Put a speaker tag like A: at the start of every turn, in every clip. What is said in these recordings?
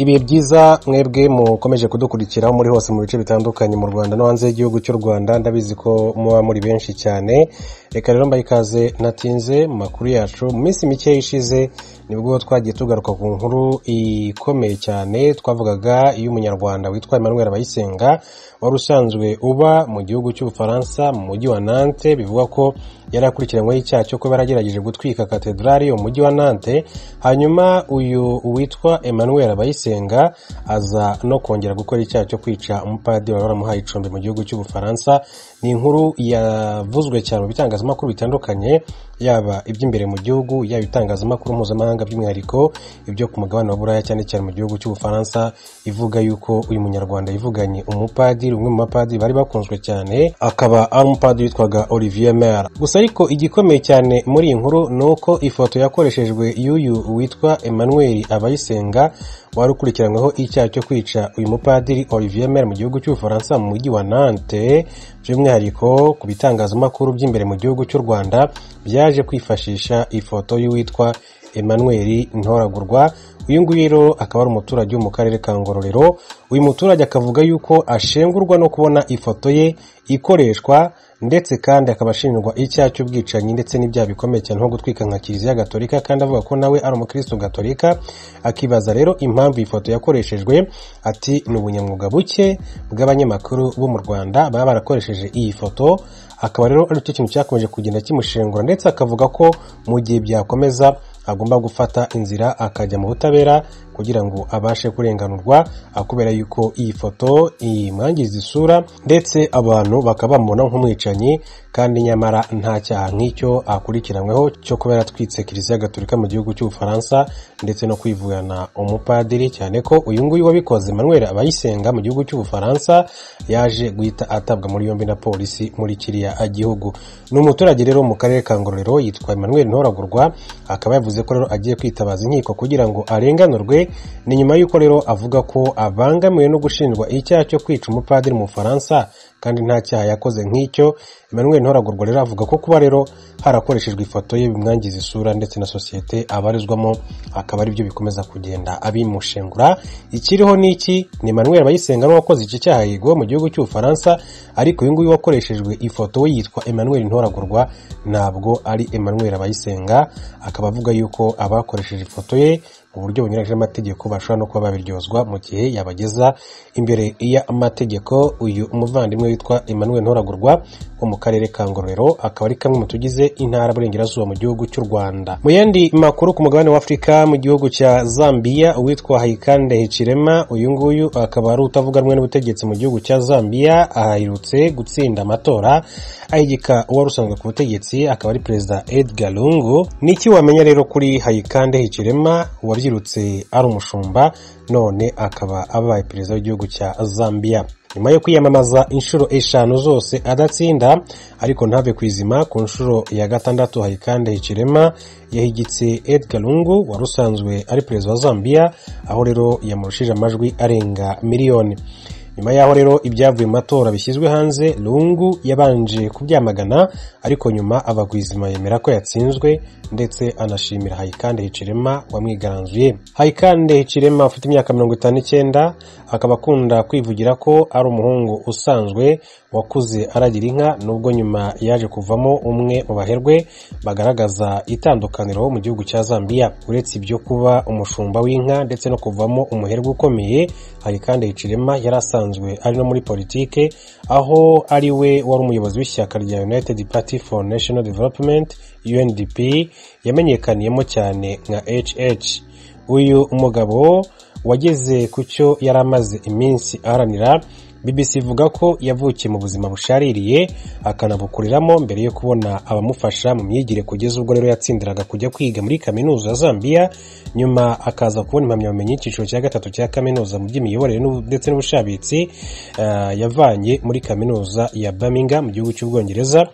A: Ibihe byiza mwebwe mukomeje kudukurikira muri hose mu bice bitandukanye mu Rwanda no hanze y'igihugu cy'u Rwanda, ndabizi ko muba muri benshi cyane. Reka rero mbaye ikaze natinze mu makuru yacu. Mu minsi mike ishize nibwo twagiye tugaruka ku nkuru ikomeye cyane, twavugaga iyo umunyarwanda witwa Emmanuel Abayisenga wari usanzwe uba mu gihugu cy'Ubufaransa mu mujyi wa Nantes, bivuga ko yari akurikiranyweho icyaha cyo kuba yaragerageje gutwika katedrali yo mu mujyi wa Nantes. Hanyuma uyu witwa Emmanuel Abayisenga aza no kongera gukora icyaha cyo kwica umupadiri wari waramuhaye icumbi mu gihugu cy'Ubufaransa. Ni inkuru yavuzwe cyane mu bitangazamakuru bitandukanye, yaba iby'imbere mu gihugu, yaba ibitangazamakuru mpuzamahanga, by'umwihariko ibyo ku mugabane wa Buraya, cyane cyane mu gihugu cy'Ubufaransa, ivuga yuko uyu munyarwanda yivuganye umupadiri, umwe mu mapadiri bari bakunzwe cyane, akaba ari umupadiri witwaga Olivier Mer. Gusa ariko igikomeye cyane muri iyi nkuru ni uko ifoto yakoreshejwe y'uyu witwa Emmanuel Abayisenga wari ukurikiranyweho icyaha cyo kwica uyu mupadiri Olivier Mer mu gihugu cy'Ubufaransa mu mujyi wa Nantes, by'umwihariko ku bitangazamakuru by'imbere mu gihugu cy'u Rwanda byaje kwifashisha ifoto y'uwitwa Emmanuel Ntoragurwa. Uyu nguyu rero akaba ari umuturage wo mu karere ka Ngororero. Uyu muturage akavuga yuko ashengurwa no kubona ifoto ye ikoreshwa, ndetse kandi akaba ashinjwa icyaha cy'ubwicanyi ndetse n'ibyaha bikomeye cyane nko gutwika nka Kiliziya Gatolika, kandi avuga ko nawe ari umukristo Gatolika. Akibaza rero impamvu ifoto yakoreshejwe, ati ni ubunyamwuga buke bw'abanyamakuru bo mu Rwanda baba barakoresheje iyi foto. Akaba rero ari cyo kintu cyakomeje kugenda kimushengura, ndetse akavuga ko mu gihe byakomeza agomba gufata inzira akajya mu butabera kugira ngo abashe kurenganurwa, kubera yuko iyi foto imwangiza isura ndetse abantu bakaba bamubona nk'umwicanyi, kandi nyamara nta cyaha nk'icyo akurikiranyweho cyo kuba yaratwitse Kiliziya Gatolika mu gihugu cy'Ubufaransa ndetse no kwivugana umupadiri, cyane ko uyu nguyu wabikoze Emmanuel Abayisenga mu gihugu cy'Ubufaransa yaje guhita atabwa muri yombi na polisi muri kiriya gihugu. Ni umuturage rero mu karere ka Ngororero yitwa Emmanuel Ntoragurwa, akaba yavuze ko rero agiye kwitabaza inkiko kugira ngo arenganurwe. Ni nyuma y'uko rero avuga ko abangamiwe no gushinjwa icyaha cyo kwica umupadiri mu Bufaransa kandi nta cyaha yakoze nk'icyo. Emmanuel Ntoragurwa rero avuga ko kuba rero harakoreshejwe ifoto ye bimwangiza isura ndetse na sosiyete abarizwamo, akaba ari byo bikomeza kugenda abimushengura. Ikiriho n'iki, ni Emmanuel Abayisenga wakoze iki cyaha yego mu gihugu cy'Ubufaransa, ariko uyu nguyu wakoreshejwe ifoto we yitwa Emmanuel Ntoragurwa, ntabwo ari Emmanuel Abayisenga. Akaba avuga yuko abakoresheje ifoto ye mu buryo bunyuranyije n'amategeko bashobora no kuba babiryozwa mu gihe yabageza imbere y'amategeko. Uyu umuvandimwe witwa Emmanuel Ntoragurwa wo mu karere ka Ngororero akaba ari kamwe mu tugize intara y'Uburengerazuba mu gihugu cy'u Rwanda. Mu yandi makuru ku mugabane wa Afurika, mu gihugu cya Zambia, uwitwa Hakainde Hichilema, uyu nguyu akaba ari utavuga rumwe n'ubutegetsi mu gihugu cya Zambia, aherutse gutsinda amatora ahigika uwari usanzwe ku butegetsi, akaba ari Perezida Edgar Lungu. Niki wamenya rero kuri Hakainde Hichilema wabyirutse ari umushumba none akaba abaye perezida w'igihugu cya Zambia? Nyuma yo kwiyamamaza inshuro 5 zose adatsinda, ariko ntave kwizima, ku nshuro ya 6 Hakainde Hichilema yahigitse Edgar Lungu wari usanzwe ari perezida wa Zambia, aho rero yamurushije amajwi arenga miliyoni. Nyuma yaho rero ibyavuye mu matora bishyizwe hanze, Lungu yabanje kubyamagana, ariko nyuma abagwizima yemera ko yatsinzwe ndetse anashimira Hakainde Hichilema wamwigaranzuye. Hakainde Hichilema ufite imyaka 59, akaba akunda kwivugira ko ari umuhungu usanzwe wakuze aragira inka, nubwo nyuma yaje kuvamo umwe mu baherwe bagaragaza itandukaniro mu gihugu cya Zambia. Uretse ibyo kuba umushumba w'inka ndetse no kuvamo umuherwe ukomeye, Hakainde Hichilema yari asanzwe ari no muri politike, aho ari we wari umuyobozi w'ishyaka rya United Party for National Development UNDP, yamenyekaniyemo cyane nka HH. Uyu umugabo wageze ku cyo yari amaze iminsi aharanira, BBC ivuga ko yavukiye mu buzima bushaririye akanabukuriramo mbere yo kubona abamufasha mu myigire, kugeza ubwo rero yatsindiraga kujya kwiga muri kaminuza ya Zambia, nyuma akaza kubona impamyabumenyi y'icyiciro cya 3 cya kaminuza mu by'imiyoborere ndetse n'ubushabitsi yavanye muri kaminuza ya Birmingham mu gihugu cy'Ubwongereza.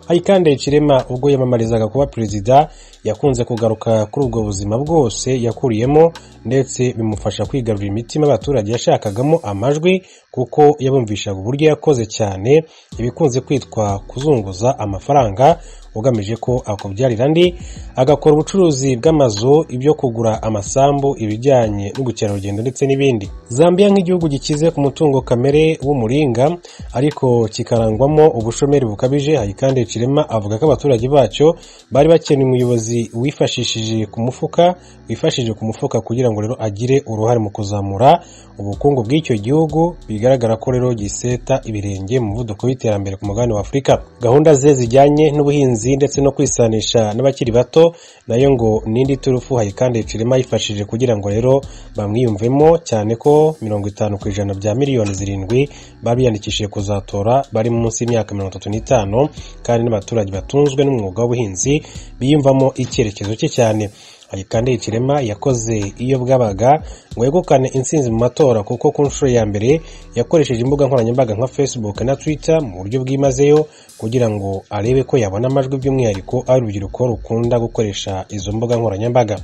A: Hakainde Hichilema ubwo yamamarizaga kuba perezida yakunze kugaruka kuri ubwo buzima bwose yakuriyemo, ndetse bimufasha kwigarurira imitima y'abaturage yashakagamo amajwi, kuko yabumvishaga uburyo yakoze cyane ibikunze kwitwa kuzunguza amafaranga ugamije ko akubyarira andi agakora ubucuruzi bw'amazu, ibyo kugura amasambu, ibijyanye n'ubukerarugendo ndetse n'ibindi. Zambia nk'igihugu gikize ku mutungo kamere w'umuringa ariko kikarangwamo ubushomeri bukabije, Hayikande Hichilema avuga ko abaturage bacyo bari bakeneye umuyobozi wifashishije ku mufuka kugira ngo rero agire uruhare mu kuzamura ubukungu bw'icyo gihugu. Bigaragara ko rero giseta ibirenge mu muvuduko w'iterambere ku mugabane wa Afurika. Gahunda ze zijyanye n'ubuhinzi ndetse no kwisanisha n'abakiri bato nayo ngo n'indi turufu Hayikande Hichilema yifashishije kugira ngo rero bamwiyumvemo, cyane ko 50% bya miliyoni 7 bari biyandikishije kuzatora bari munsi y'imyaka 35 kandi n'abaturage batunzwe n'umwuga w'ubuhinzi biyumvamo icyerekezo cye cyane. Hayikande Hichilema yakoze iyo bwabaga ngo yegukane intsinzi mu matora, kuko ku nshuro ya mbere yakoresheje imbuga nkoranyambaga nka Facebook na Twitter mu buryo bwimazeyo kugira ngo arebe ko yabona amajwi, by'umwihariko ari urubyiruko rukunda gukoresha izo mbuga nkoranyambaga.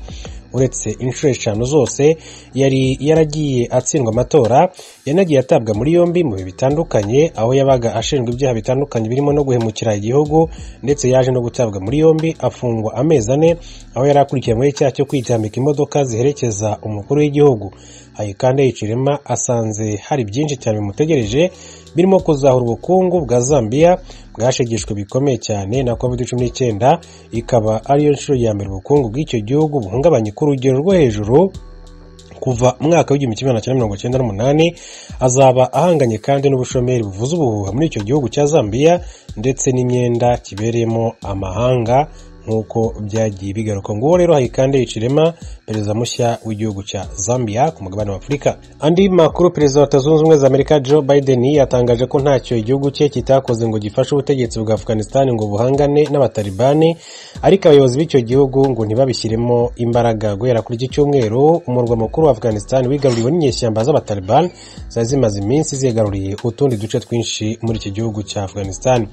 A: Uretse inshuro 5 zose yari yaragiye atsindwa amatora, yanagiye atabwa muri yombi mu bihe bitandukanye, aho yabaga ashinjwa ibyaha bitandukanye birimo no guhemukira igihugu, ndetse yaje no gutabwa muri yombi afungwa amezi 4, aho yari akurikiranyweho icyaha cyo kwitambika imodoka ziherekeza umukuru w'igihugu. Hayikande Hichilema asanze hari byinshi cyane bimutegereje, birimo kuzahura ubukungu bwa Zambia bwashegeshwe bikomeye cyane na COVID-19, ikaba ariyo nshuro ya mbere ubukungu bw'icyo gihugu buhungabanye ku rugero rwo hejuru kuva mwaka w'1998. Azaba ahanganye kandi n'ubushomeri buvuza ubuhuha muri icyo gihugu cya Zambia ndetse n'imyenda kibereyemo amahanga nk'uko byagiye bigaruka. Ngo rero Hayikande Hichilema, perezida mushya w'igihugu cya Zambia ku mugabane wa Afurika. Andi makuru, perezida wa Leta Zunze Ubumwe za Amerika Joe Biden yatangaje ko ntacyo igihugu cye kitakoze ngo gifashe ubutegetsi bwa Afghanistan ngo buhangane n'abatalibani, ariko abayobozi b'icyo gihugu ngo ntibabishyiremo imbaraga. Guhera kuri iki cyumweru, umurwa mukuru wa Afghanistan wigaruriwe n'inyeshyamba z'abatalibani zari zimaze iminsi zigaruriye utundi duce twinshi muri iki gihugu cya Afghanistan.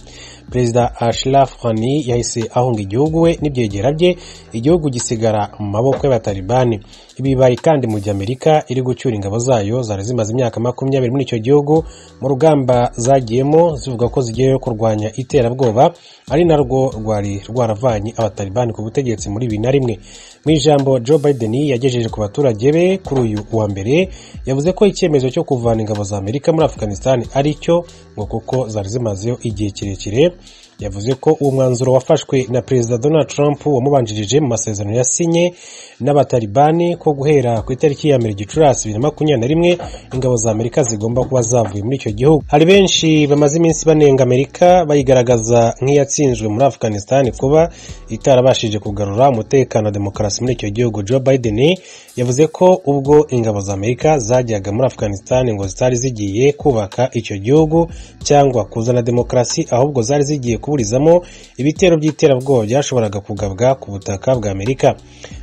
A: Perezida Ashraf Ghani yahise ahunga igihugu we n'ibyegera bye, igihugu gisigara mu maboko y'abatalibani. Ibi bibaye kandi mu gihe Amerika iri gucyura ingabo zayo zari zimaze imyaka 20 muri icyo gihugu mu rugamba zagiyemo, zivuga ko zigiye kurwanya iterabwoba, ari narwo rwari rwaravanye abatalibani ku butegetsi muri 2001. Mu ijambo Joe Biden yagejeje ku baturage be kuri uyu wa mbere, yavuze ko icyemezo cyo kuvana ingabo za Amerika muri Afghanistan ari cyo ngo kuko zari zimazeyo igihe kirekire. Yavuze ko uwo mwanzuro wafashwe na Perezida Donald Trump wamubanjirije mu masezerano yasinye n'abatalibani ko guhera ku itariki ya 1 Gicurasi 2021 ingabo za Amerika zigomba kuba zavuye muri icyo gihugu. Hari benshi bamaze iminsi banenga Amerika bayigaragaza nk'iyatsinzwe muri Afghanistan kuba itarabashije kugarura umutekano na demokarasi muri icyo gihugu. Joe Biden yavuze ko ubwo ingabo za Amerika zajyaga muri Afghanistan ngo zitari zigiye kubaka icyo gihugu cyangwa kuzana demokarasi, ahubwo zari zigiye kuburizamo ibitero by'iterabwoba byashoboraga kugabwa ku butaka bwa Amerika.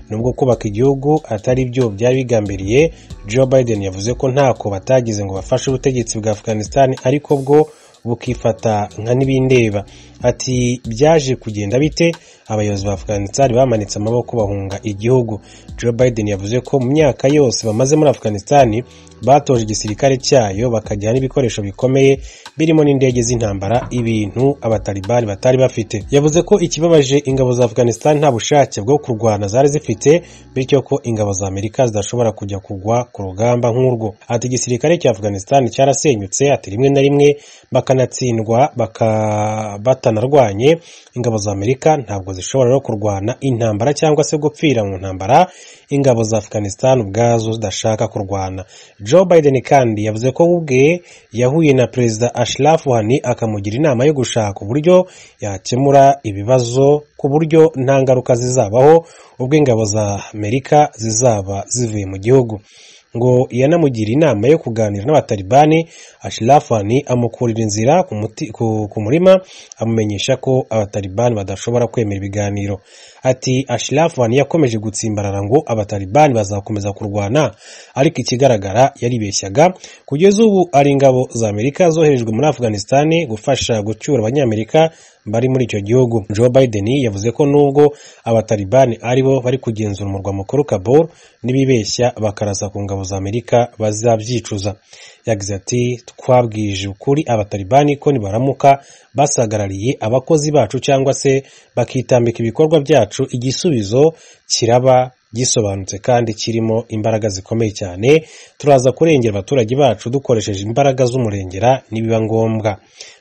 A: Nubwo kubaka igihugu atari byo byari bigambiriye, Joe Biden yavuze ko ntako batagize ngo bafashe ubutegetsi bwa Afghanistan, ariko bwo bukifata nka n'ibindeba. Ati byaje kugenda bite? Abayobozi ba Afghanistan bamanitse amaboko bahunga igihugu. Joe Biden yavuze ko mu myaka yose bamaze muri Afghanistan batoje igisirikare cyayo bakajyana n'ibikoresho bikomeye birimo n'indege z'intambara, ibintu abatalibani batari bafite. Yavuze ko ikibabaje ingabo za Afghanistan nta bushake bwo kurwana zari zifite, bityo ko ingabo za Amerika zidashobora kujya kugwa ku rugamba nk'urwo. Ati igisirikare cya Afghanistan cyarasenyutse, ati rimwe na rimwe bakanatsindwa batanarwanye. Ingabo za Amerika ntabwo zishobora no kurwana intambara cyangwa se gupfira mu ntambara ingabo za Afghanistan ubwazo zidashaka kurwana. Joe Biden kandi yavuze ko ubwe yahuye na Perezida Ashraf Ghani akamugira inama yo gushaka uburyo yakemura ibibazo ku buryo nta ngaruka zizabaho ubwo ingabo za Amerika zizaba zivuye mu gihugu. Ngo yanamugira inama yo kuganira n'abatalibani. Ashraf Ghani amukurira inzira ku murima, amumenyesha ko abatalibani badashobora kwemera ibiganiro. Ati Ashraf Ghani yakomeje gutsimbarara ngo abatalibani bazakomeza kurwana, ariko ikigaragara yaribeshyaga. Kugeza ubu ari ingabo za Amerika zoherejwe muri Afghanistan gufasha gucyura abanyamerika bari muri icyo gihugu. Joe Biden yavuze ko nubwo abatalibani aribo bari kugenzura umurwa mukuru Kabul, nibibeshya bakarasa ku ngabo za Amerika bazabyicuza. Yagize ati twabwije ukuri abatalibani ko nibaramuka basagarariye abakozi bacu cyangwa se bakitambika ibikorwa byacu, igisubizo kiraba gisobanutse kandi kirimo imbaraga zikomeye cyane. Turaza kurengera abaturage bacu dukoresheje imbaraga z'umurengera nibiba ngombwa.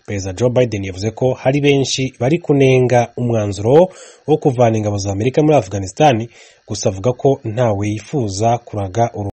A: Perezida Joe Biden yavuze ko hari benshi bari kunenga umwanzuro wo kuvana ingabo za Amerika muri Afghanistan, gusa avuga ko ntawe yifuza kuraga